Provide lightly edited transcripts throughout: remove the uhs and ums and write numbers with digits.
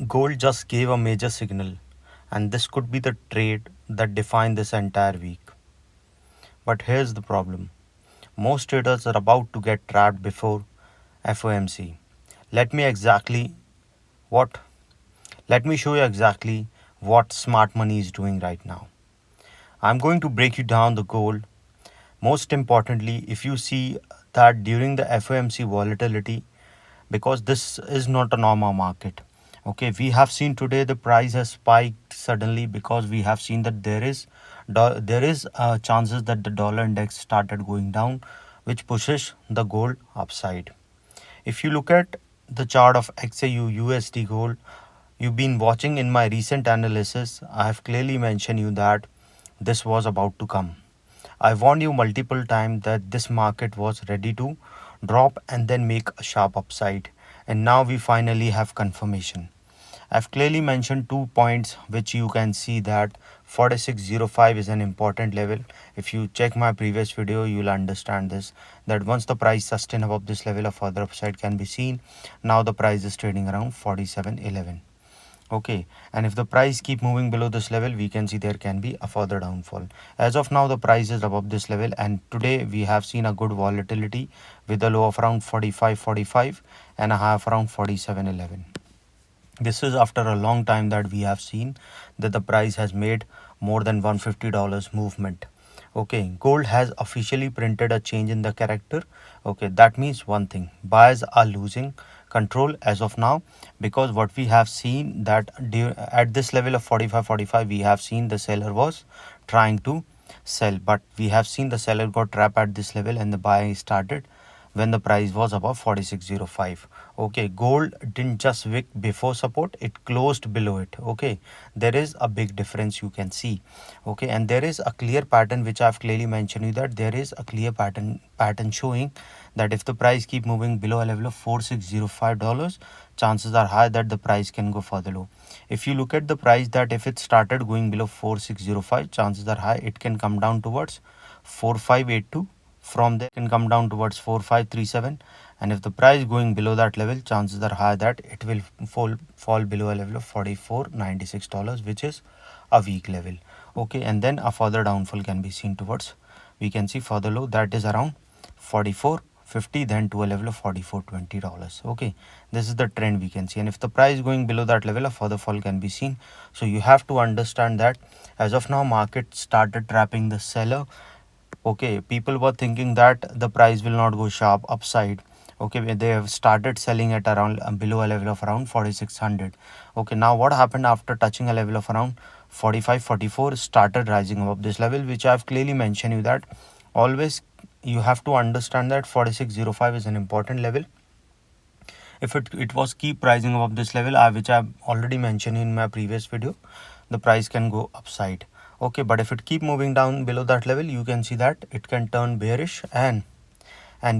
Gold just gave a major signal, and this could be the trade that defined this entire week. But here's the problem: most traders are about to get trapped before FOMC. Let me exactly what Let me show you exactly what smart money is doing right now. I'm going to break you down the gold. Most importantly, if you see that during the FOMC volatility, because this is not a normal market. Okay, we have seen today the price has spiked suddenly because we have seen that there is chances that the dollar index started going down, which pushes the gold upside. If you look at the chart of XAUUSD gold, you've been watching in my recent analysis, I have clearly mentioned you that this was about to come. I warned you multiple times that this market was ready to drop and then make a sharp upside, and now we finally have confirmation. I've clearly mentioned 2 points which you can see that 4605 is an important level. If you check my previous video, you'll understand this, that once the price sustain above this level, a further upside can be seen. Now the price is trading around 4711. Okay, and if the price keep moving below this level, we can see there can be a further downfall. As of now, the price is above this level, and today we have seen a good volatility with a low of around 45.45 and a high of around 47.11. This is after a long time that we have seen that the price has made more than $150 movement. Okay, gold has officially printed a change in the character. Okay, that means one thing: buyers are losing control as of now, because what we have seen that at this level of 45.45 we have seen the seller was trying to sell, but we have seen the seller got trapped at this level and the buy started when the price was above 4605. Okay, gold didn't just wick before support, it closed below it. Okay, there is a big difference you can see. Okay, and there is a clear pattern which I've clearly mentioned you, that there is a clear pattern showing that if the price keep moving below a level of $4605, chances are high that the price can go further low. If you look at the price, that if it started going below 4605, chances are high it can come down towards 4582. From there can come down towards 4537, and if the price going below that level, chances are high that it will fall below a level of $44.96, which is a weak level. Okay, and then a further downfall can be seen towards, we can see further low, that is around 44.50, then to a level of $44.20. Okay, this is the trend we can see, and if the price going below that level, a further fall can be seen. So you have to understand that as of now market started trapping the seller. Okay, people were thinking that the price will not go sharp upside. Okay, they have started selling at around below a level of around 4600. Okay, now what happened after touching a level of around 4544, started rising above this level, which I have clearly mentioned you that always you have to understand that 4605 is an important level. If it was keep rising above this level, which I have already mentioned in my previous video, the price can go upside. Okay, but if it keep moving down below that level, you can see that it can turn bearish, and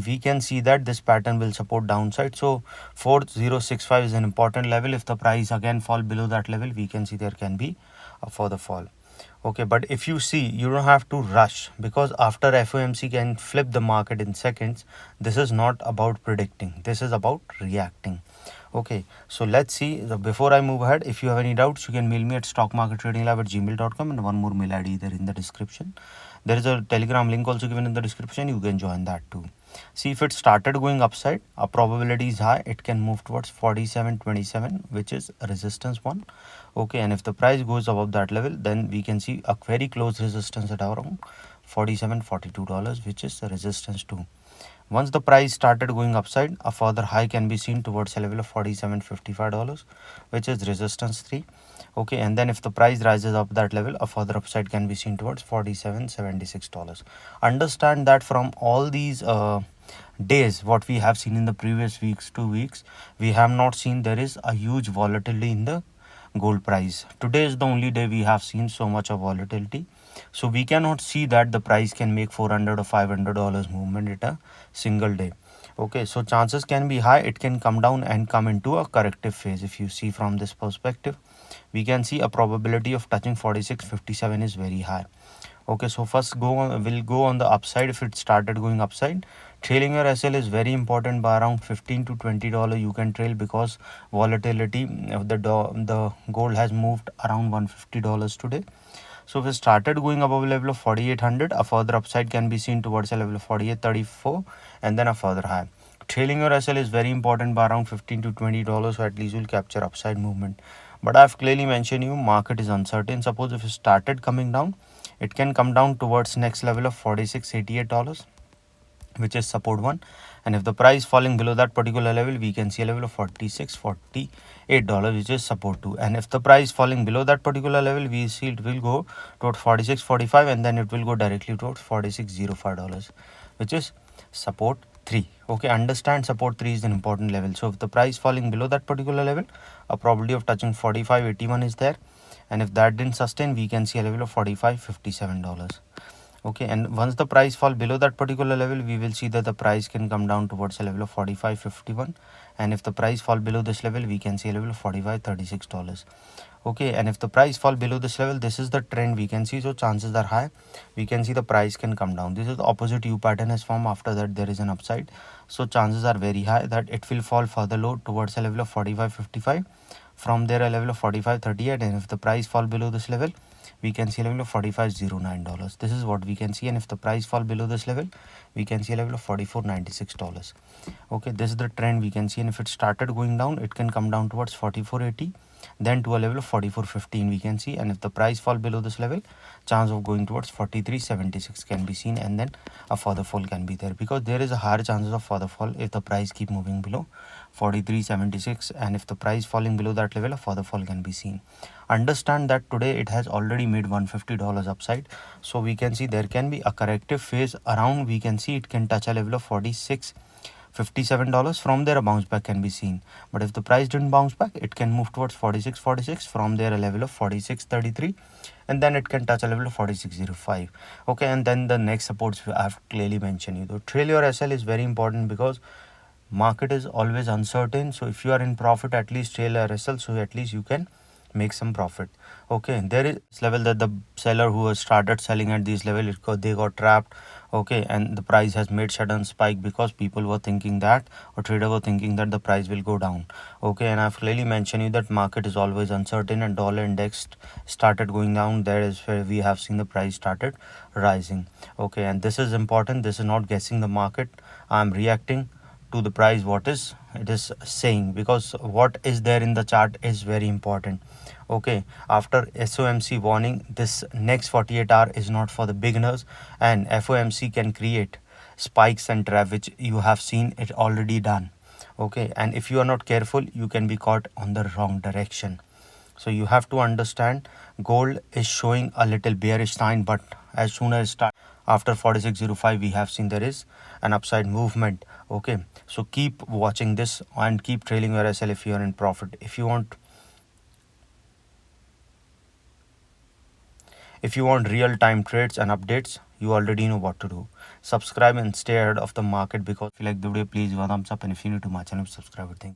we can see that this pattern will support downside. So 4065 is an important level. If the price again fall below that level, we can see there can be a further fall. Okay, but if you see, you don't have to rush, because after FOMC can flip the market in seconds. This is not about predicting, this is about reacting. Okay, so let's see. Before I move ahead, if you have any doubts, you can mail me at stockmarkettradinglab@gmail.com, and one more mail ID there in the description. There is a Telegram link also given in the description. You can join that too. See, if it started going upside, a probability is high it can move towards 47.27, which is resistance one. Okay, and if the price goes above that level, then we can see a very close resistance at around $47.42, which is the resistance two. Once the price started going upside, a further high can be seen towards a level of $47.55, which is resistance 3. Okay, and then if the price rises up that level, a further upside can be seen towards $47.76. Understand that from all these days what we have seen in the previous weeks, 2 weeks, we have not seen there is a huge volatility in the gold price. Today is the only day we have seen so much of volatility. So we cannot see that the price can make $400 or $500 movement at a single day. Okay, so chances can be high it can come down and come into a corrective phase. If you see from this perspective, we can see a probability of touching 46.57 is very high. Okay, so first we'll go on the upside. If it started going upside, trailing your SL is very important. By around 15 to $20 you can trail, because volatility of the gold has moved around $150 today. So if it started going above level of 4800, a further upside can be seen towards a level of 4834 and then a further high. Trailing your SL is very important by around 15 to $20, so at least you'll capture upside movement. But I've clearly mentioned you, market is uncertain. Suppose if it started coming down, it can come down towards next level of $46.88, which is support 1, and if the price falling below that particular level, we can see a level of $46.48, which is support 2, and if the price falling below that particular level, we see it will go towards 46.45, and then it will go directly towards $46.05, which is support 3. Okay, understand support 3 is an important level. So if the price falling below that particular level, a probability of touching 45.81 is there, and if that didn't sustain, we can see a level of $45.57. Okay, and once the price fall below that particular level, we will see that the price can come down towards a level of 45.51, and if the price fall below this level, we can see a level of $45.36. Okay, and if the price fall below this level, this is the trend we can see, so chances are high we can see the price can come down. This is the opposite U pattern has formed. After that there is an upside, so chances are very high that it will fall further low towards a level of 45.55, from there a level of 45.38, and if the price fall below this level, we can see a level of $45.09. This is what we can see, and if the price fall below this level, we can see a level of $44.96. Okay, this is the trend we can see, and if it started going down, it can come down towards 44.80, then to a level of 44.15 we can see, and if the price fall below this level, chance of going towards 43.76 can be seen, and then a further fall can be there, because there is a higher chances of further fall if the price keep moving below 43.76, and if the price falling below that level, a further fall can be seen. Understand that today it has already made $150 upside, so we can see there can be a corrective phase around, we can see it can touch a level of $46.57. From there a bounce back can be seen, but if the price didn't bounce back, it can move towards 46.46, from there a level of 46.33, and then it can touch a level of 46.05. Okay, and then the next supports I've clearly mentioned you. The trail your SL is very important, because market is always uncertain, so if you are in profit, at least trail your SL, so at least you can make some profit. Okay, there is level that the seller who has started selling at this level, they got trapped. Okay, and the price has made sudden spike because people were thinking that, or trader were thinking that the price will go down. Okay, and I've clearly mentioned you that market is always uncertain, and dollar index started going down, there is where we have seen the price started rising. Okay, and this is important, this is not guessing the market, I'm reacting to the price what is it is saying, because what is there in the chart is very important. Okay, after SOMC warning, this next 48 hour is not for the beginners, and FOMC can create spikes and trap, which you have seen it already done. Okay, and if you are not careful, you can be caught on the wrong direction. So you have to understand, gold is showing a little bearish sign, but as soon as start after 46.05, we have seen there is an upside movement. Okay, so keep watching this and keep trailing your SL if you are in profit. If you want real time trades and updates, you already know what to do. Subscribe and stay ahead of the market, because if you like the video, please give a thumbs up, and if you're new to my channel, subscribe. Thank you.